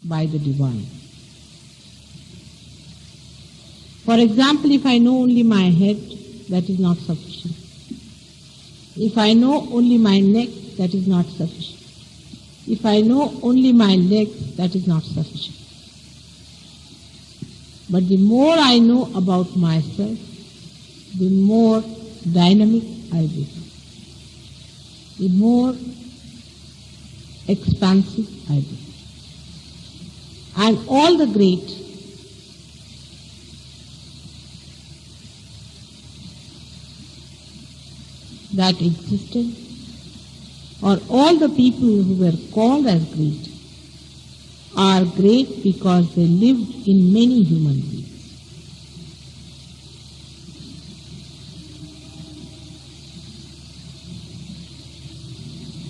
by the divine. For example, if I know only my head, that is not sufficient. If I know only my neck, that is not sufficient. If I know only my legs, that is not sufficient. But the more I know about myself, the more dynamic I become, the more expansive I become. And all the great that existed, or all the people who were called as great, are great because they lived in many human beings.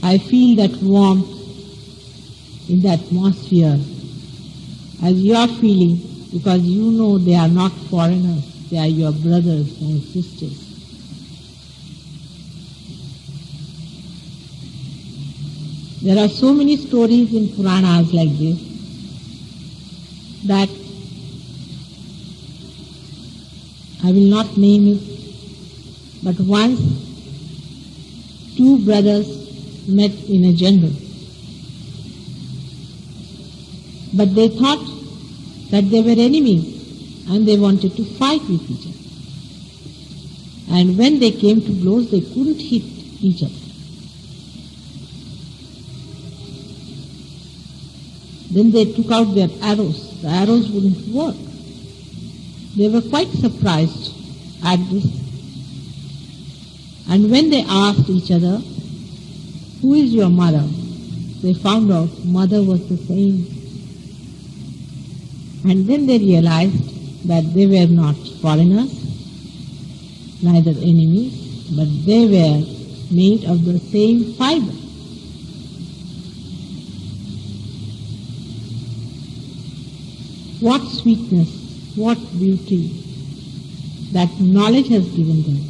I feel that warmth in the atmosphere as you are feeling, because you know they are not foreigners, they are your brothers and sisters. There are so many stories in Puranas like this, that I will not name it, but once two brothers met in a jungle. But they thought that they were enemies and they wanted to fight with each other. And when they came to blows, they couldn't hit each other. Then they took out their arrows. The arrows wouldn't work. They were quite surprised at this. And when they asked each other, "Who is your mother?" they found out mother was the same. And then they realized that they were not foreigners, neither enemies, but they were made of the same fiber. What sweetness, what beauty that knowledge has given them.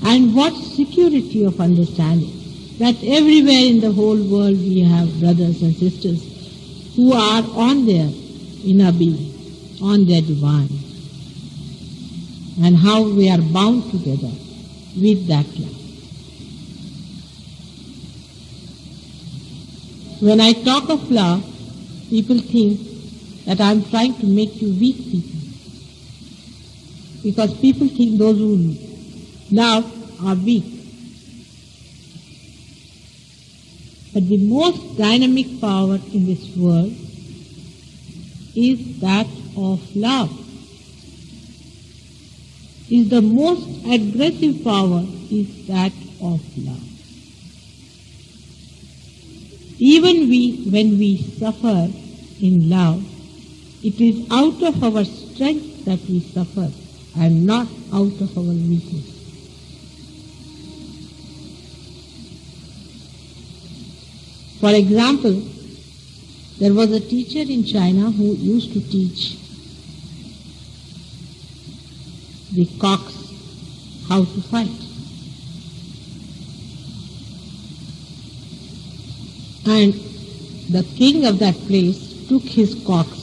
And what security of understanding that everywhere in the whole world we have brothers and sisters who are on their inner being, on their divine, and how we are bound together with that love. When I talk of love, people think that I am trying to make you weak people. Because people think those who love are weak. But the most dynamic power in this world is that of love. Is the most aggressive power is that of love. Even when we suffer in love, it is out of our strength that we suffer and not out of our weakness. For example, there was a teacher in China who used to teach the cocks how to fight. And the king of that place took his cocks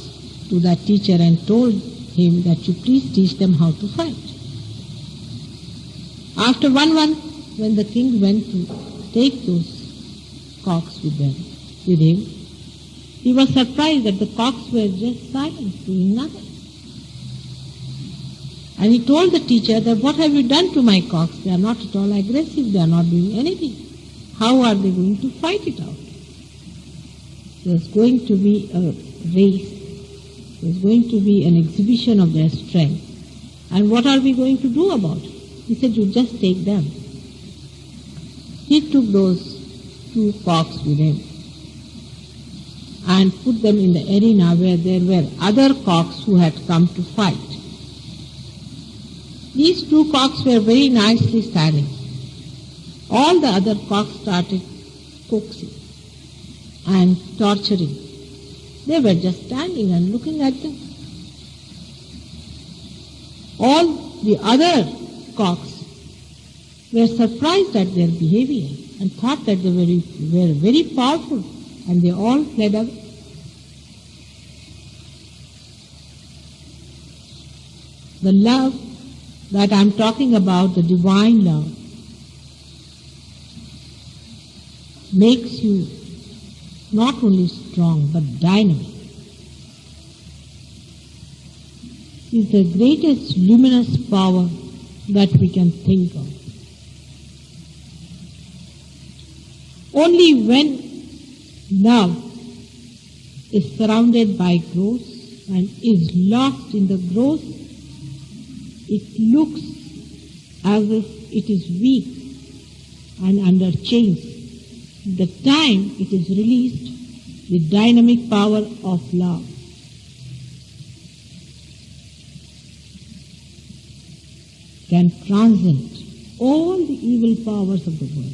to that teacher and told him that you please teach them how to fight. After 1 month, when the king went to take those cocks with him, he was surprised that the cocks were just silent, doing nothing. And he told the teacher that, what have you done to my cocks? They are not at all aggressive, they are not doing anything. How are they going to fight it out? There's going to be a race, there's going to be an exhibition of their strength. And what are we going to do about it? He said, you just take them. He took those 2 cocks with him and put them in the arena where there were other cocks who had come to fight. These 2 cocks were very nicely standing. All the other cocks started coaxing and torturing. They were just standing and looking at them. All the other cocks were surprised at their behavior. and thought that they were very powerful, and they all fled away. The love that I'm talking about, the divine love, makes you not only strong but dynamic. It's the greatest luminous power that we can think of. Only when love is surrounded by growth and is lost in the growth, it looks as if it is weak and under chains. The time it is released, the dynamic power of love can transcend all the evil powers of the world.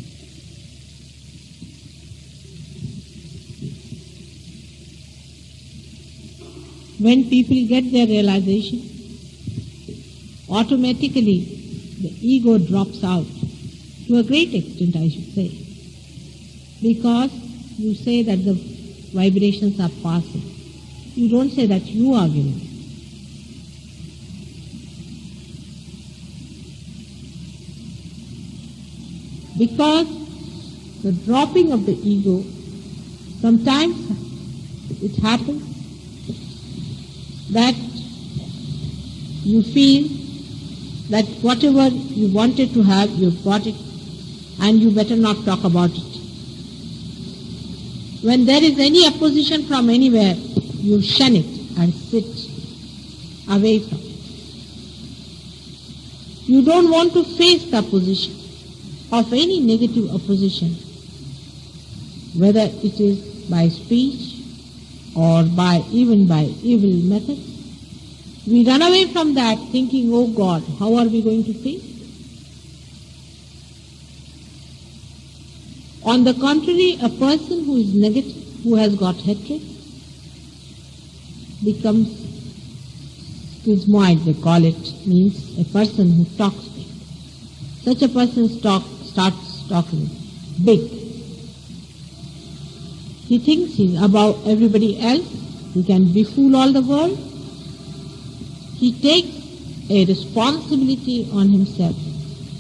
When people get their realization, automatically the ego drops out, to a great extent I should say, because you say that the vibrations are passing. You don't say that you are giving. Because the dropping of the ego, sometimes it happens that you feel that whatever you wanted to have, you've got it, and you better not talk about it. When there is any opposition from anywhere, you shun it and sit away from it. You don't want to face the opposition of any negative opposition, whether it is by speech or even by evil methods. We run away from that thinking, oh God, how are we going to face it? On the contrary, a person who is negative, who has got hatred, becomes schismoid, they call it, means a person who talks big. Such a person starts talking big. He thinks he's above everybody else, he can befool all the world. He takes a responsibility on himself.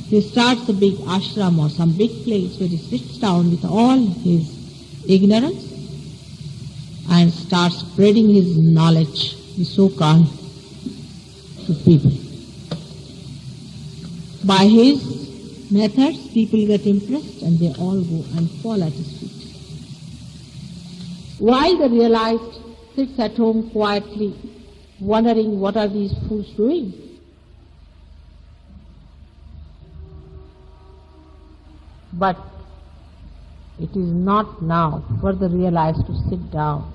He starts a big ashram or some big place where he sits down with all his ignorance and starts spreading his knowledge, his so-called, to people. By his methods, people get impressed and they all go and fall at his feet. While the realized sits at home quietly, wondering what are these fools doing. But it is not now for the realized to sit down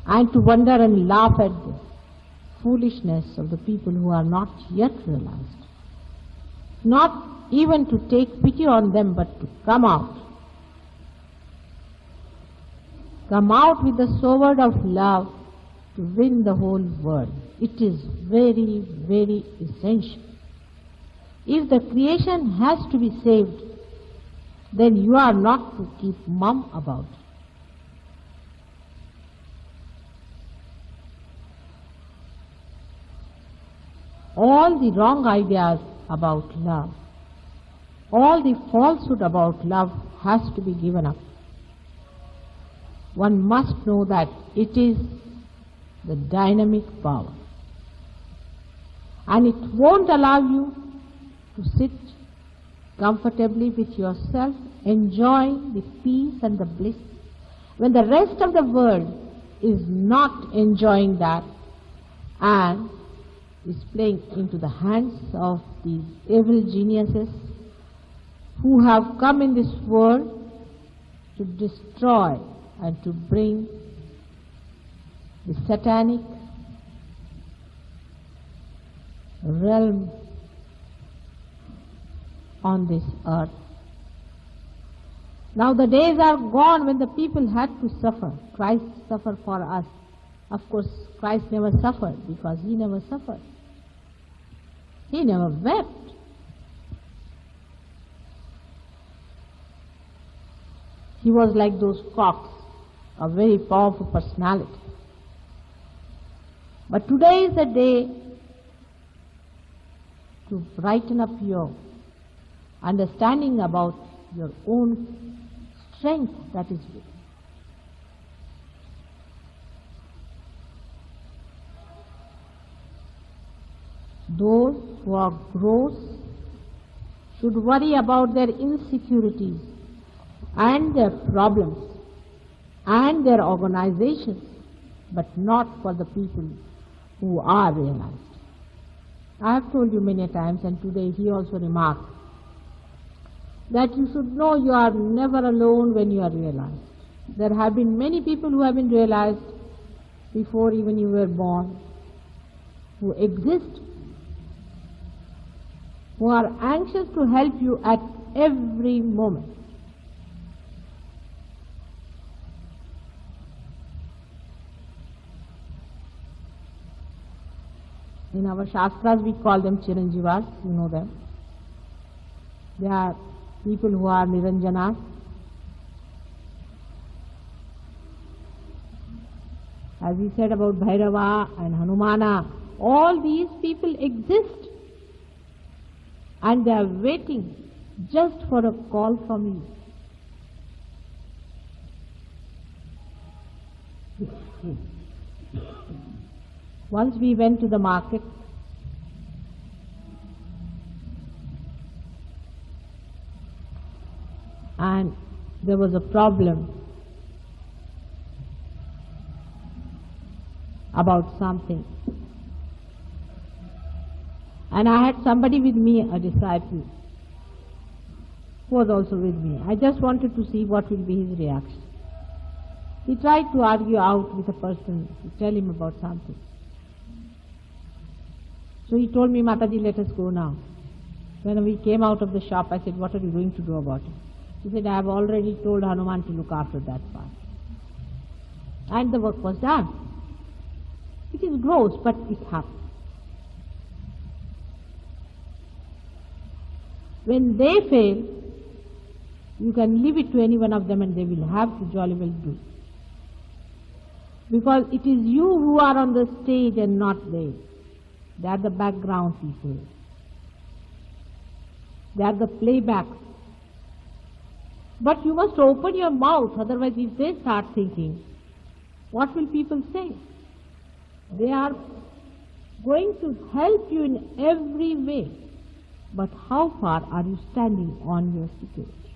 and to wonder and laugh at the foolishness of the people who are not yet realized. Not even to take pity on them, but to come out. Come out with the sword of love to win the whole world. It is very, very essential. If the creation has to be saved, then you are not to keep mum about it. All the wrong ideas about love, all the falsehood about love has to be given up. One must know that it is the dynamic power. And it won't allow you to sit comfortably with yourself, enjoying the peace and the bliss, when the rest of the world is not enjoying that and is playing into the hands of these evil geniuses who have come in this world to destroy and to bring the satanic realm on this earth. Now the days are gone when the people had to suffer. Christ suffered for us. Of course, Christ never suffered because he never suffered. He never wept. He was like those cocks, a very powerful personality. But today is the day to brighten up your understanding about your own strength that is within. Those who are gross should worry about their insecurities and their problems and their organizations, but not for the people who are realized. I have told you many times, and today he also remarked, that you should know you are never alone when you are realized. There have been many people who have been realized before even you were born, who exist, who are anxious to help you at every moment. In our Shastras we call them Chiranjivas, you know them. They are people who are Niranjanas. As we said about Bhairava and Hanumana, all these people exist and they are waiting just for a call from you. Once we went to the market and there was a problem about something. And I had somebody with me, a disciple, who was also with me. I just wanted to see what will be his reaction. He tried to argue out with a person, to tell him about something. So he told me, Mataji, let us go now. When we came out of the shop, I said, what are you going to do about it? He said, I have already told Hanuman to look after that part. And the work was done. It is gross, but it happens. When they fail, you can leave it to any one of them and they will have to jolly well do. Because it is you who are on the stage and not they. They are the background people. They are the playbacks. But you must open your mouth, otherwise if they start thinking, what will people say? They are going to help you in every way. But how far are you standing on your security?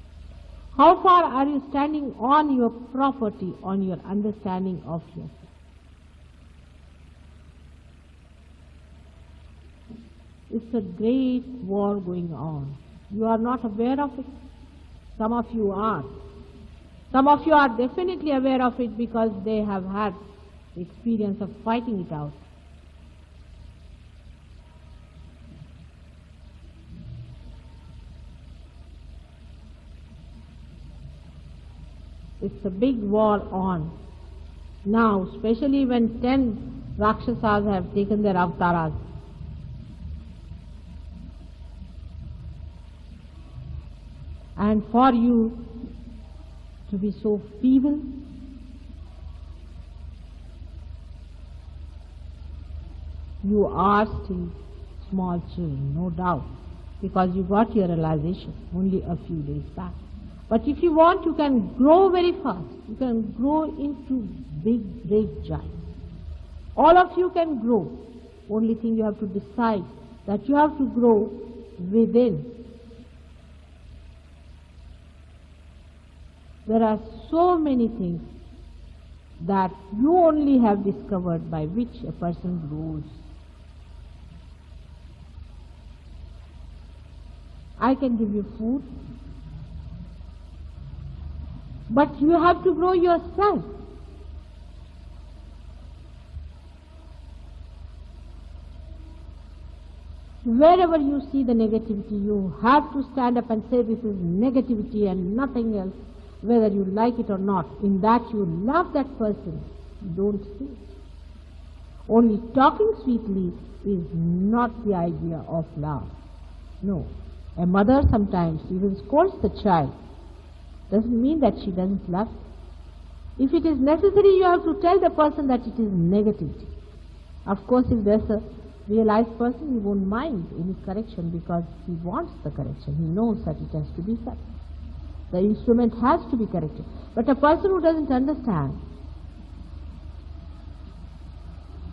How far are you standing on your property, on your understanding of yourself? It's a great war going on. You are not aware of it. Some of you are. Some of you are definitely aware of it because they have had the experience of fighting it out. It's a big war on. Now, especially when 10 Rakshasas have taken their avatars. And for you to be so feeble, you are still small children, no doubt, because you got your realization only a few days back. But if you want, you can grow very fast. You can grow into big, great giants. All of you can grow. Only thing you have to decide that you have to grow within. There are so many things that you only have discovered by which a person grows. I can give you food, but you have to grow yourself. Wherever you see the negativity, you have to stand up and say this is negativity and nothing else, whether you like it or not. In that you love that person, don't say it. Only talking sweetly is not the idea of love. No. A mother sometimes even scolds the child Doesn't mean that she doesn't love. If it is necessary, you have to tell the person that it is negativity. Of course, if there's a realized person, he won't mind any correction because he wants the correction. He knows that it has to be such. The instrument has to be corrected. But a person who doesn't understand,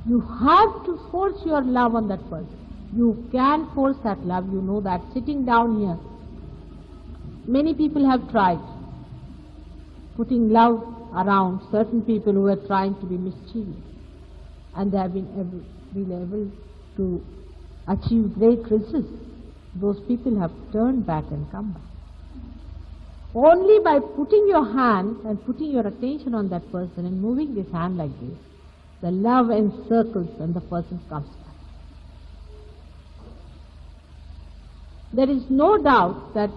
you have to force your love on that person. You can force that love, you know that. Sitting down here, many people have tried putting love around certain people who were trying to be mischievous, and they have been able to achieve great results. Those people have turned back and come back. Only by putting your hand and putting your attention on that person and moving this hand like this, the love encircles and the person comes back. There is no doubt that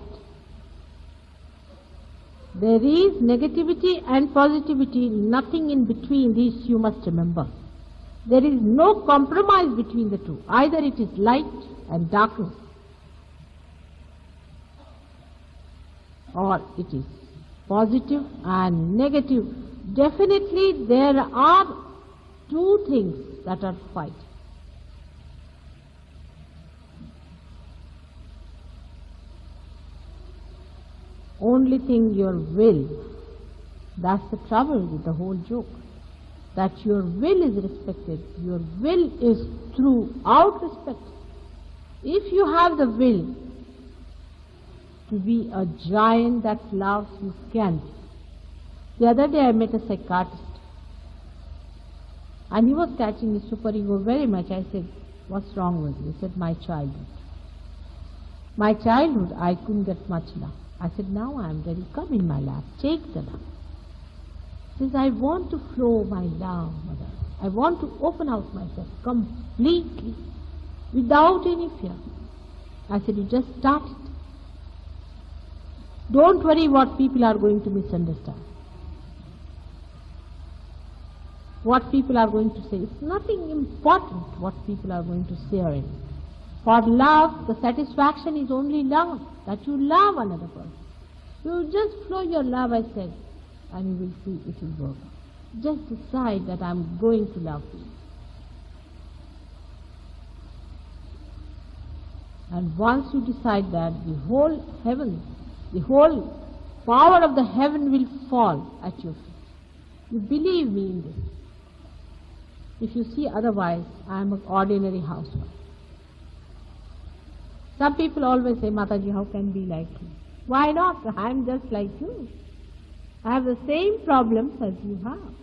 there is negativity and positivity, nothing in between. These you must remember. There is no compromise between the two. Either it is light and darkness, or it is positive and negative. Definitely there are two things that are fighting. Only thing, your will. That's the trouble with the whole joke. That your will is respected. Your will is throughout respected. If you have the will to be a giant that loves, you can. The other day I met a psychiatrist, and he was catching his superego very much. I said, "What's wrong with you?" He said, "My childhood. My childhood, I couldn't get much love." I said, "Now I am ready. Come in my lap. Take the love." He says, "I want to flow my love, Mother. I want to open out myself completely, without any fear." I said, "You just start it. Don't worry what people are going to misunderstand. What people are going to say. It's nothing important what people are going to say or anything. For love, the satisfaction is only love, that you love another person. You just flow your love," I said, "and you will see it will work. Just decide that I'm going to love you. And once you decide that, the whole heaven, the whole power of the heaven will fall at your feet. You believe me in this. If you see otherwise, I am an ordinary housewife." Some people always say, "Mataji, how can be like you?" Why not? I am just like you. I have the same problems as you have.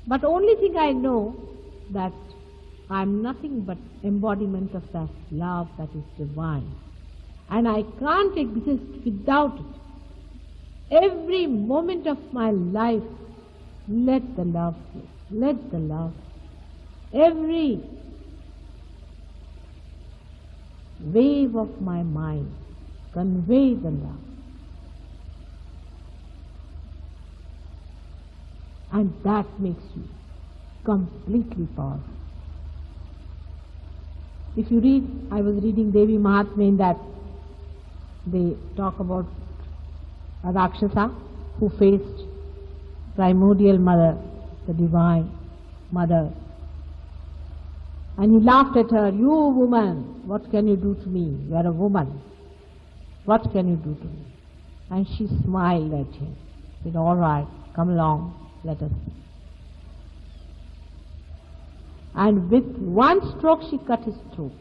But only thing I know that I am nothing but embodiment of that love that is divine. And I can't exist without it. Every moment of my life, let the love flow. Let the love. Every wave of my mind, convey the love. And that makes you completely powerful. If you read, I was reading Devi Mahatmya, in that they talk about a Rakshasa who faced primordial mother, the divine mother. And he laughed at her, "You woman, what can you do to me? You are a woman. What can you do to me?" And she smiled at him, said, "All right, come along, let us." And with one stroke she cut his throat.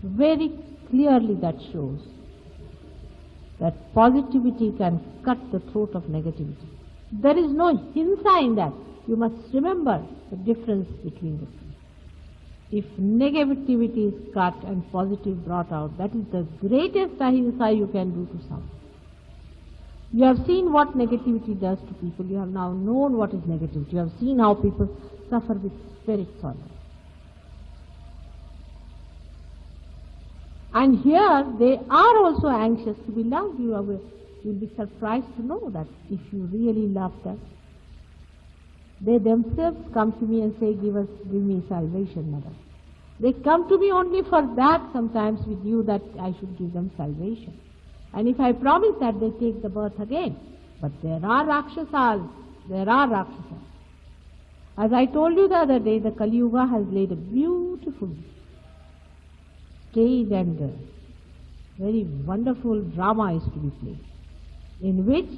Very clearly that shows that positivity can cut the throat of negativity. There is no hinsa in that. You must remember the difference between the two. If negativity is cut and positive brought out, that is the greatest ahimsa you can do to someone. You have seen what negativity does to people. You have now known what is negativity. You have seen how people suffer with spirit sorrow. And here they are also anxious to be loved. You will be surprised to know that if you really love them, they themselves come to me and say, give me salvation, Mother. They come to me only for that sometimes with you, that I should give them salvation. And if I promise that, they take the birth again. But there are Rakshasas. There are Rakshasas. As I told you the other day, the Kali Yuga has laid a beautiful stage and very wonderful drama is to be played, in which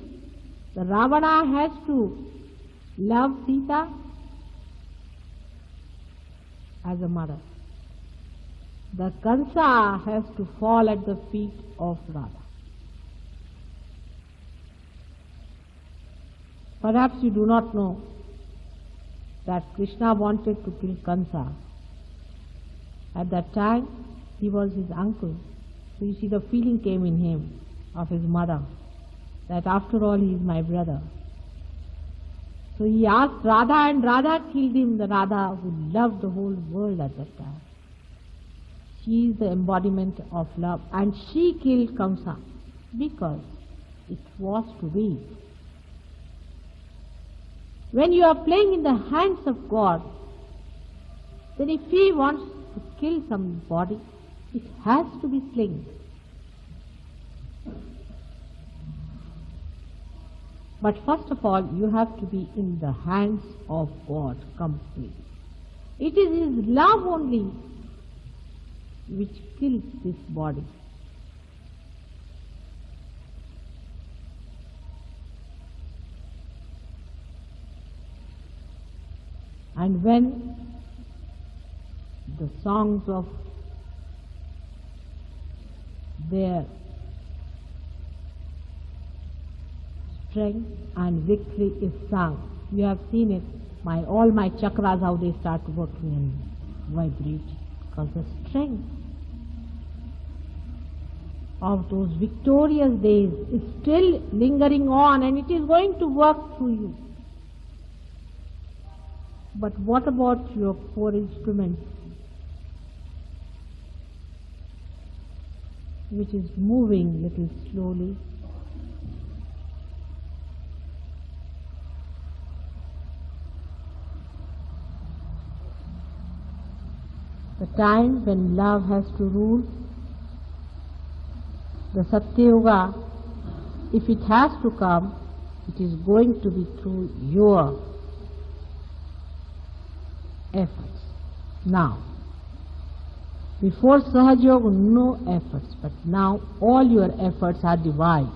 the Ravana has to love Sita as a mother. The Kansa has to fall at the feet of Radha. Perhaps you do not know that Krishna wanted to kill Kansa. At that time, he was his uncle. So you see, the feeling came in him of his mother, that after all he is my brother. So he asked Radha, and Radha killed him, the Radha who loved the whole world at that time. She is the embodiment of love, and she killed Kamsa because it was to be. When you are playing in the hands of God, then if He wants to kill somebody, it has to be slain. But first of all, you have to be in the hands of God completely. It is His love only which kills this body. And when the songs of their strength and victory is sung, you have seen it, all my chakras, how they start working and vibrate, because the strength of those victorious days is still lingering on, and it is going to work through you. But what about your poor instruments, which is moving little slowly? The time when love has to rule, the Satyuga, if it has to come, it is going to be through your efforts. Now, before Sahajog, no efforts, but now all your efforts are divine.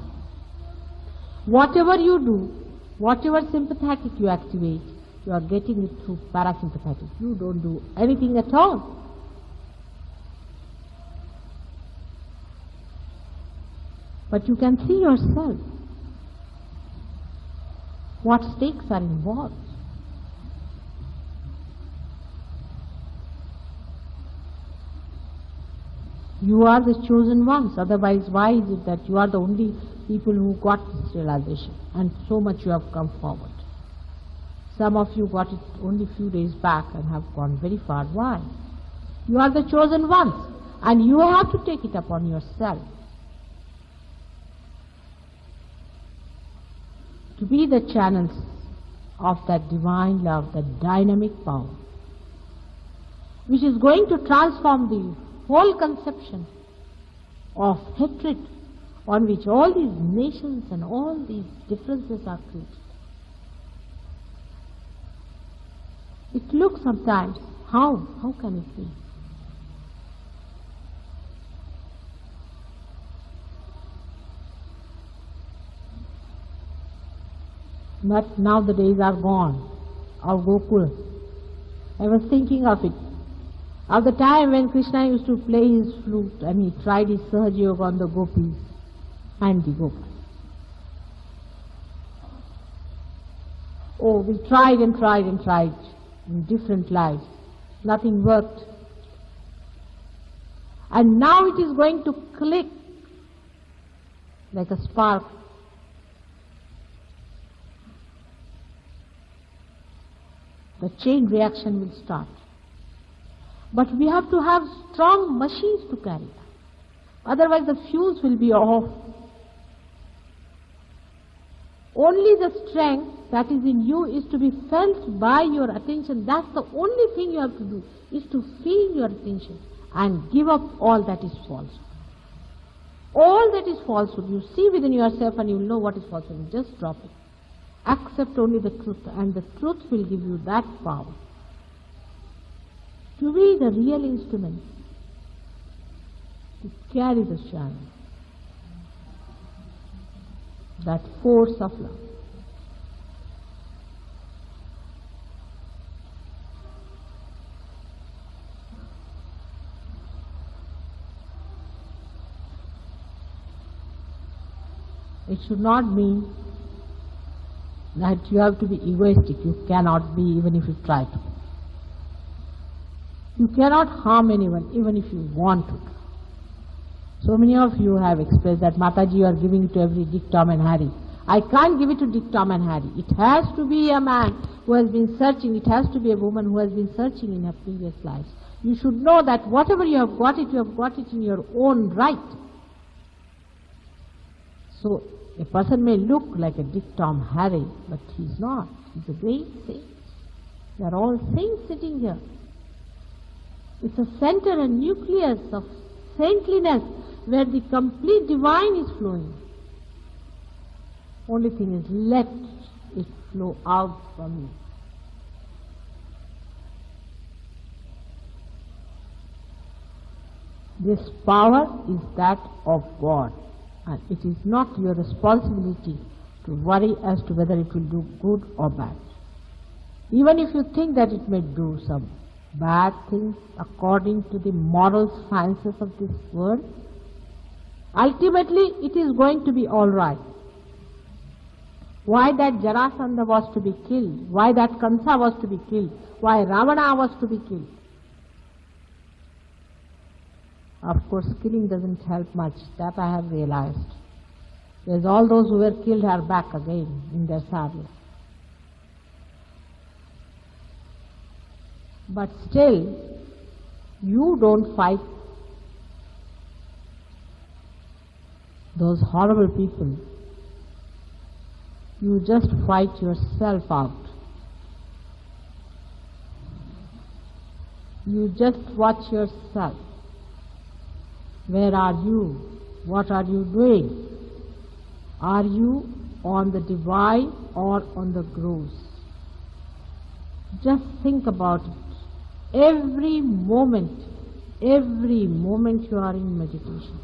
Whatever you do, whatever sympathetic you activate, you are getting it through parasympathetic. You don't do anything at all. But you can see yourself what stakes are involved. You are the chosen ones, otherwise why is it that you are the only people who got this realization, and so much you have come forward? Some of you got it only a few days back and have gone very far. Why? You are the chosen ones, and you have to take it upon yourself to be the channels of that divine love, that dynamic power, which is going to transform the whole conception of hatred on which all these nations and all these differences are created. It looks sometimes, how can it be? But now the days are gone, of Gokul. I was thinking of it, of the time when Krishna used to play his flute and he tried his Sahaja Yoga on the gopis and the gopas. Oh, we tried and tried and tried in different lives. Nothing worked. And now it is going to click like a spark. The chain reaction will start. But we have to have strong machines to carry that. Otherwise the fuse will be off. Only the strength that is in you is to be felt by your attention. That's the only thing you have to do, is to feel your attention and give up all that is false. All that is falsehood, you see within yourself and you will know what is falsehood. Just drop it. Accept only the truth, and the truth will give you that power to be the real instrument, to carry the channel, that force of love. It should not mean that you have to be egoistic. You cannot be, even if you try to. You cannot harm anyone, even if you want to. So many of you have expressed that, Mataji, you are giving it to every Dick, Tom and Harry. I can't give it to Dick, Tom and Harry. It has to be a man who has been searching. It has to be a woman who has been searching in her previous lives. You should know that whatever you have got it in your own right. So a person may look like a Dick, Tom, Harry, but he's not. He's a great saint. They are all saints sitting here. It's a center and nucleus of saintliness where the complete divine is flowing. Only thing is, let it flow out from you. This power is that of God. And it is not your responsibility to worry as to whether it will do good or bad. Even if you think that it may do some bad things according to the moral sciences of this world, ultimately it is going to be all right. Why that Jarasandha was to be killed? Why that Kansa was to be killed? Why Ravana was to be killed? Of course, killing doesn't help much. That I have realized. Because all those who were killed are back again in their sadness. But still, you don't fight those horrible people. You just fight yourself out. You just watch yourself. Where are you? What are you doing? Are you on the divine or on the gross? Just think about it. Every moment you are in meditation,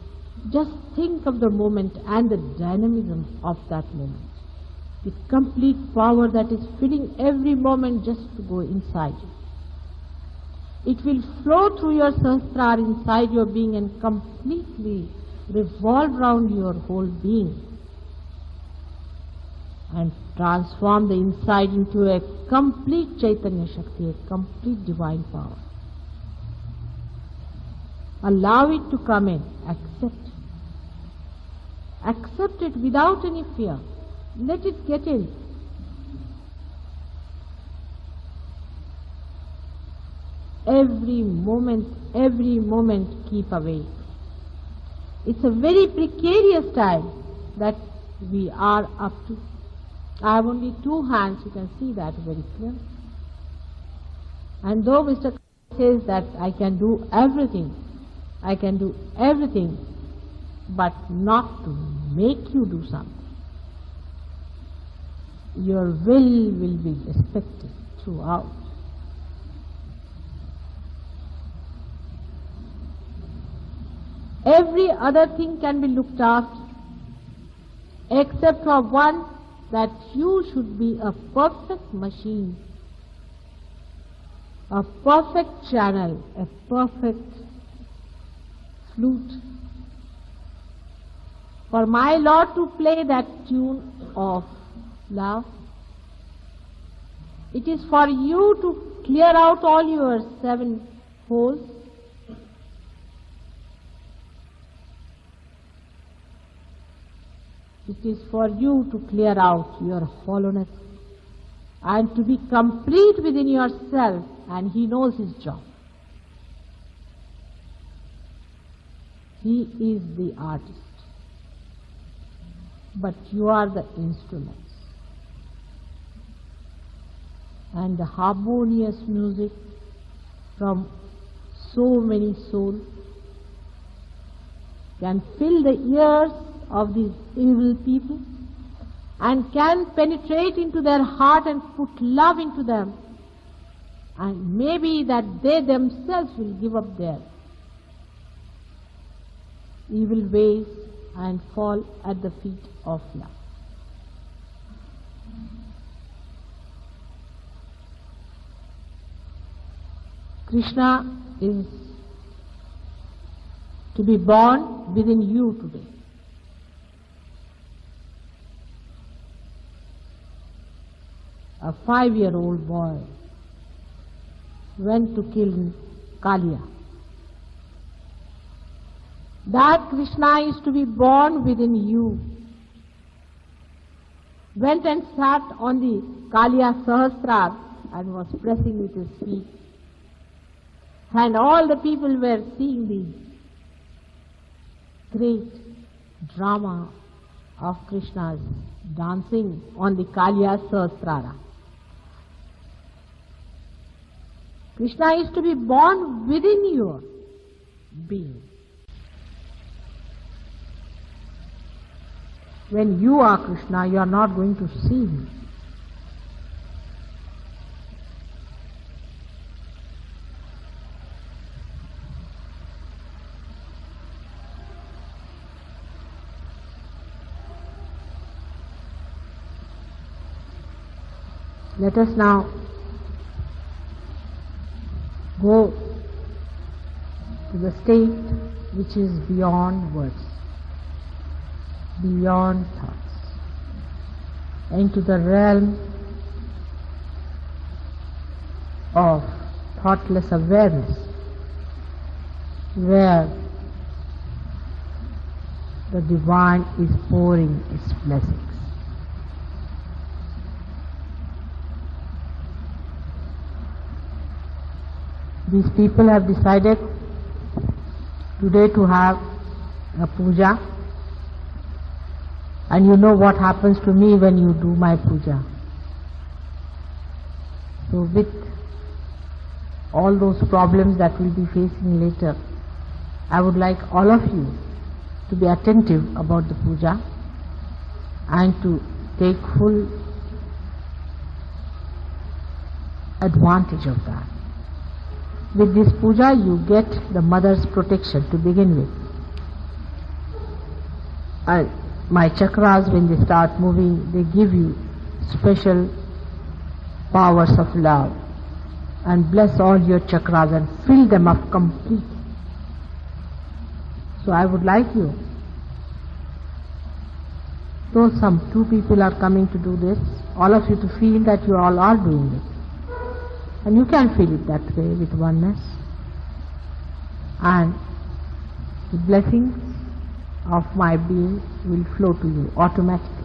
just think of the moment and the dynamism of that moment. The complete power that is filling every moment just to go inside you. It will flow through your sahasrara inside your being and completely revolve round your whole being and transform the inside into a complete Chaitanya Shakti, a complete divine power. Allow it to come in. Accept it. Accept it without any fear. Let it get in. Every moment keep awake. It's a very precarious time that we are up to. I have only two hands, you can see that very clearly. And though Mr. says that I can do everything, but not to make you do something. Your will be respected throughout. Every other thing can be looked after, except for one, that you should be a perfect machine, a perfect channel, a perfect flute. For my Lord to play that tune of love, it is for you to clear out all your 7 holes. It is for you to clear out your hollowness and to be complete within yourself, and He knows His job. He is the artist, but you are the instruments. And the harmonious music from so many souls can fill the ears of these evil people and can penetrate into their heart and put love into them, and maybe that they themselves will give up their evil ways and fall at the feet of love. Krishna is to be born within you today. A 5-year-old boy went to kill Kaliya. That Krishna is to be born within you. Went and sat on the Kaliya Sahasrara and was pressing with his feet. And all the people were seeing the great drama of Krishna's dancing on the Kaliya Sahasrara. Krishna is to be born within your being. When you are Krishna, you are not going to see him. Let us now go to the state which is beyond words, beyond thoughts, into the realm of thoughtless awareness, where the Divine is pouring its blessings. These people have decided today to have a puja, and you know what happens to me when you do my puja. So with all those problems that we'll be facing later, I would like all of you to be attentive about the puja and to take full advantage of that. With this puja you get the mother's protection to begin with. And my chakras, when they start moving, they give you special powers of love and bless all your chakras and fill them up completely. So I would like you, though some 2 people are coming to do this, all of you to feel that you all are doing it. And you can feel it that way with oneness. And the blessings of my being will flow to you automatically.